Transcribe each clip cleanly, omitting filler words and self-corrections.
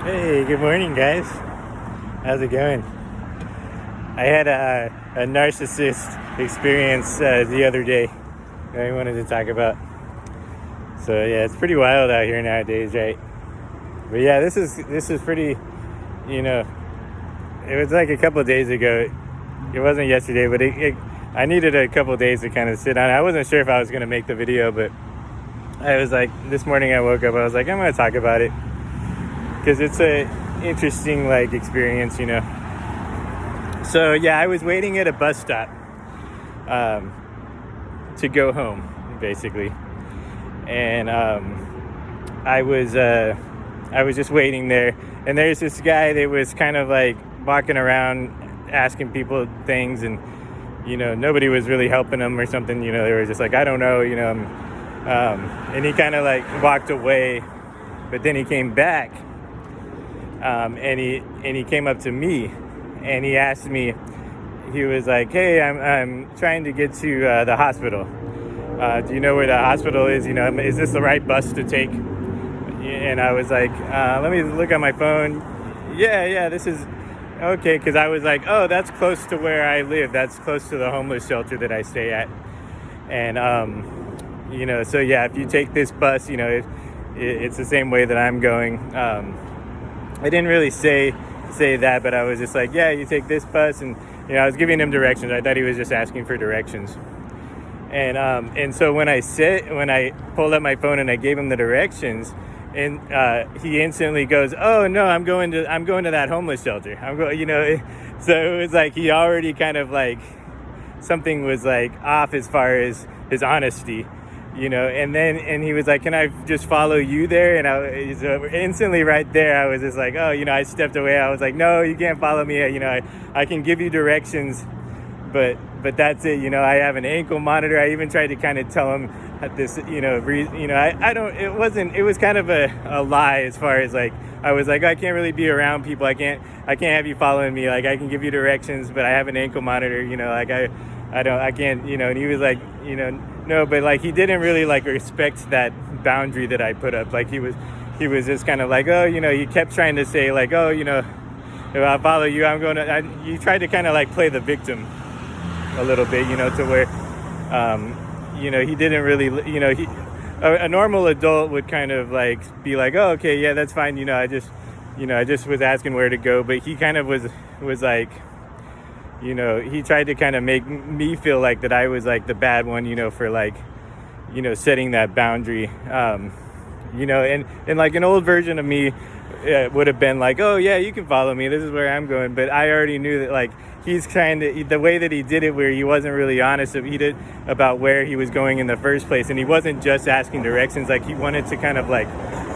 Hey, good morning, guys. How's it going? I had a narcissist experience the other day that I wanted to talk about. So yeah, it's pretty wild out here nowadays, right? But yeah, this is pretty. You know, it was like a couple of days ago. It wasn't yesterday, but I needed a couple of days to kind of sit on it. I wasn't sure if I was going to make the video, but I was like, this morning I woke up, I was like, I'm going to talk about it because it's a interesting experience. So yeah, I was waiting at a bus stop to go home, basically, and I was just waiting there, and there's this guy that was kind of like walking around asking people things, and nobody was really helping him or something. They were just like, I don't know, and he kind of like walked away, but then he came back, and he came up to me, and he asked me. He was like, "Hey, I'm trying to get to the hospital. Do you know where the hospital is? Is this the right bus to take?" And I was like, "Let me look on my phone. Yeah, this is okay." Because I was like, "Oh, that's close to where I live. That's close to the homeless shelter that I stay at." And so yeah, if you take this bus, it's the same way that I'm going. I didn't really say that, but I was just like, yeah, you take this bus, and I was giving him directions. I thought he was just asking for directions, and so when I pulled up my phone and I gave him the directions, and he instantly goes, "Oh no, I'm going to that homeless shelter. I'm going," So it was like he already kind of like something was like off as far as his honesty. And he was like, "Can I just follow you there?" And so instantly right there, I was just like, "Oh," I stepped away. I was like, "No, you can't follow me. I can give you directions, but that's it. I have an ankle monitor." I even tried to kind of tell him this, I don't. It was kind of a lie as far as like I was like, I can't really be around people. I can't have you following me. Like I can give you directions, but I have an ankle monitor. I can't. And he was like, no, but like he didn't really like respect that boundary that I put up. Like he was just kind of like, oh, he kept trying to say like, oh, if I follow you, I'm going to. You tried to kind of like play the victim a little bit, to where, he didn't really, a normal adult would kind of like be like, oh, okay, yeah, that's fine. I just was asking where to go, but he kind of was like. He tried to kind of make me feel like that I was like the bad one, for like, setting that boundary, and like an old version of me would have been like, oh yeah, you can follow me. This is where I'm going. But I already knew that like he's trying to, the way that he did it, where he wasn't really honest about where he was going in the first place. And he wasn't just asking directions. Like he wanted to kind of like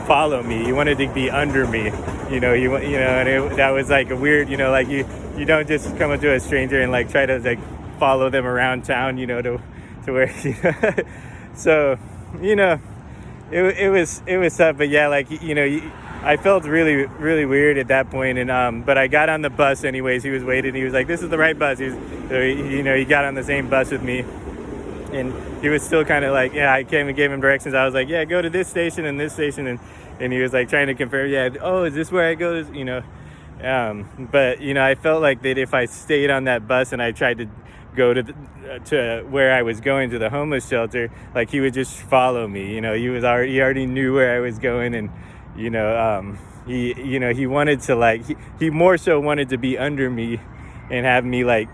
follow me. He wanted to be under me, that was like a weird, like you don't just come up to a stranger and like try to like follow them around town, to where, so, it was tough, but yeah, like, I felt really, really weird at that point. And, but I got on the bus anyways. He was waiting. He was like, this is the right bus. He got on the same bus with me, and he was still kind of like, yeah, I came and gave him directions. I was like, yeah, go to this station and this station. And he was like trying to confirm, yeah, oh, is this where I go? But I felt like that if I stayed on that bus and I tried to go to where I was going, to the homeless shelter, like he would just follow me. He already knew where I was going, and he wanted to like he more so wanted to be under me and have me like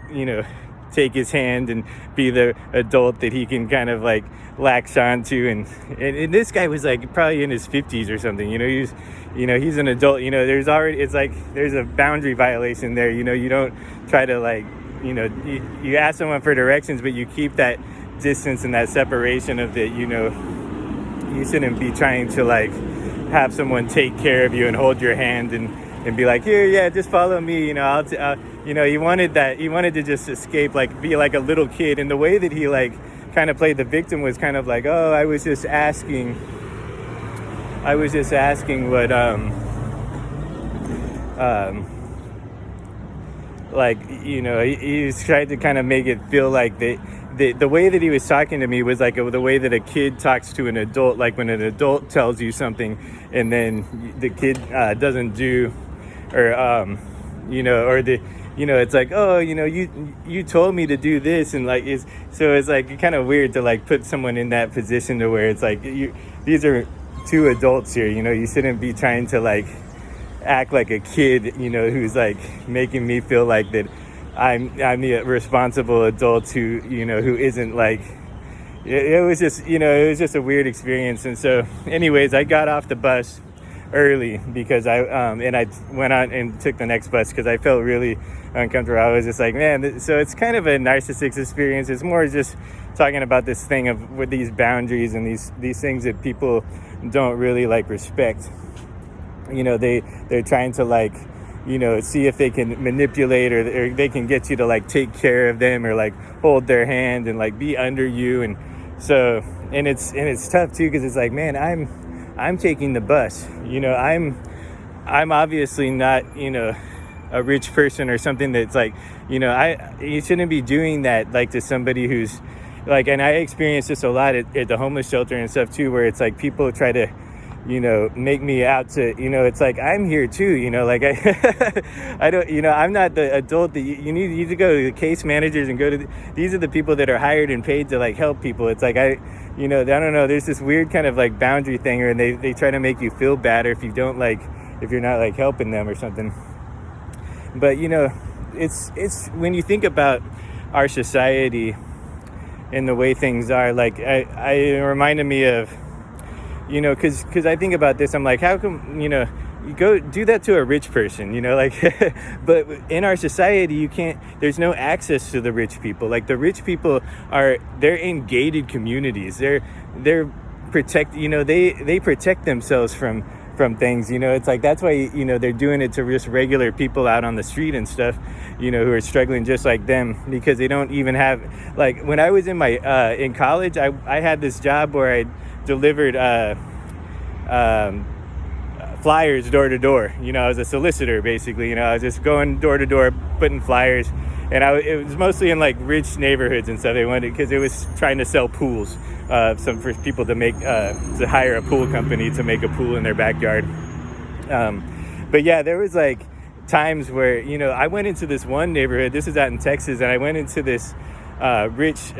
take his hand and be the adult that he can kind of like latch onto. And this guy was like probably in his 50s or something. He's an adult. There's a boundary violation there. You don't try to like you ask someone for directions, but you keep that distance and that separation of that. You shouldn't be trying to like have someone take care of you and hold your hand and be like, here, yeah, just follow me. He wanted that. He wanted to just escape, like be like a little kid. And the way that he like kind of played the victim was kind of like, oh, I was just asking what like, he's tried to kind of make it feel like the way that he was talking to me was like the way that a kid talks to an adult, like when an adult tells you something and then the kid doesn't do, or or it's like, oh, you told me to do this, and like it's like kind of weird to like put someone in that position to where it's like these are two adults here, you shouldn't be trying to like act like a kid, who's like making me feel like that I'm the responsible adult who isn't like, it was just a weird experience. And so anyways, I got off the bus early because I went on and took the next bus because I felt really uncomfortable. I was just like, man, so it's kind of a narcissistic experience. It's more just talking about this thing of with these boundaries and these things that people don't really like respect. They're trying to like, see if they can manipulate or they can get you to like take care of them or like hold their hand and like be under you. And so, and it's tough too, because it's like, man, I'm taking the bus, I'm obviously not, a rich person or something that's like, you shouldn't be doing that like to somebody who's like, and I experienced this a lot at the homeless shelter and stuff too, where it's like people try to, make me out to, it's like, I'm here too, like I don't, I'm not the adult that you need to go to the case managers and go to these are the people that are hired and paid to like help people. It's like, I don't know, there's this weird kind of like boundary thing, or they try to make you feel bad, or if you're not like helping them or something. But it's when you think about our society and the way things are, like it reminded me of, because I think about this, I'm like, how come, you go do that to a rich person, like, but in our society, you can't, there's no access to the rich people. Like the rich people they're in gated communities. They're protect, they protect themselves from things, it's like, that's why, they're doing it to just regular people out on the street and stuff, who are struggling just like them, because they don't even have, like, when I was in college, I had this job where I delivered flyers door to door. I was a solicitor basically. I was just going door to door putting flyers, and it was mostly in like rich neighborhoods and stuff. They wanted, because it was trying to sell pools, for people to make to hire a pool company to make a pool in their backyard. But yeah, there was like times where I went into this one neighborhood. This is out in Texas, and I went into this rich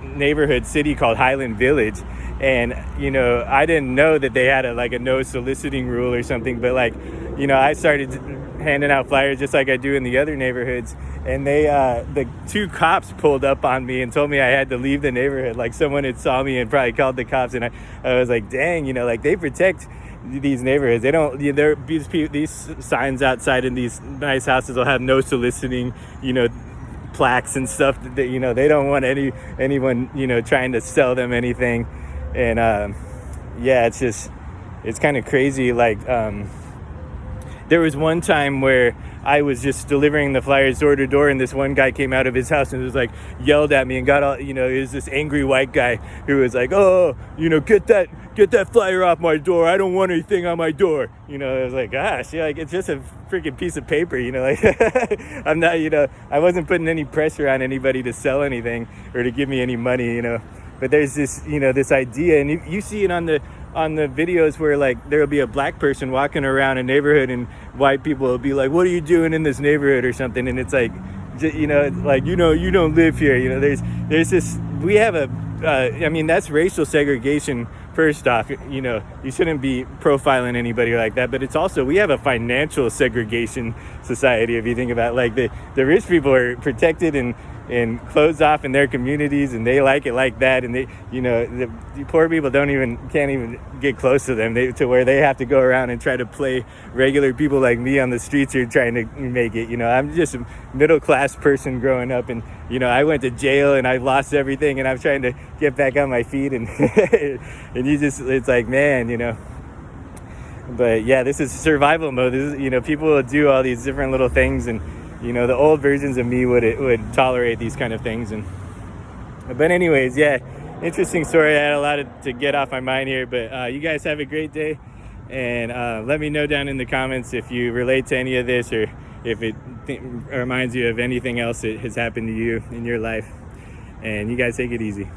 neighborhood city called Highland Village, and I didn't know that they had a no soliciting rule or something, but like I started handing out flyers just like I do in the other neighborhoods, and they the two cops pulled up on me and told me I had to leave the neighborhood. Like someone had saw me and probably called the cops, and I was like, dang, like they protect these neighborhoods. They don't, these signs outside in these nice houses will have no soliciting, plaques and stuff that they don't want anyone trying to sell them anything. And yeah, it's kind of crazy. Like there was one time where I was just delivering the flyers door to door, and this one guy came out of his house and was like, yelled at me and got all, it was this angry white guy who was like, oh, get that flyer off my door. I don't want anything on my door. I was like, gosh, like it's just a freaking piece of paper, like I'm not, I wasn't putting any pressure on anybody to sell anything or to give me any money, but there's this, this idea, and you see it on the videos where like there'll be a black person walking around a neighborhood and white people will be like, what are you doing in this neighborhood or something, and it's like, like you don't live here. There's this, we have that's racial segregation. First off, you shouldn't be profiling anybody like that, but it's also, we have a financial segregation society. If you think about like the rich people are protected and closed off in their communities, and they like it like that, and they, the poor people can't even get close to them, to where they have to go around and try to play regular people like me on the streets who are trying to make it. I'm just a middle class person growing up, and I went to jail and I lost everything, and I'm trying to get back on my feet, and and it's like, man, but yeah, this is survival mode. This is, people will do all these different little things, and the old versions of me would tolerate these kind of things. But anyways, yeah, interesting story. I had a lot to get off my mind here, but you guys have a great day, and let me know down in the comments if you relate to any of this, or if it reminds you of anything else that has happened to you in your life. And you guys take it easy.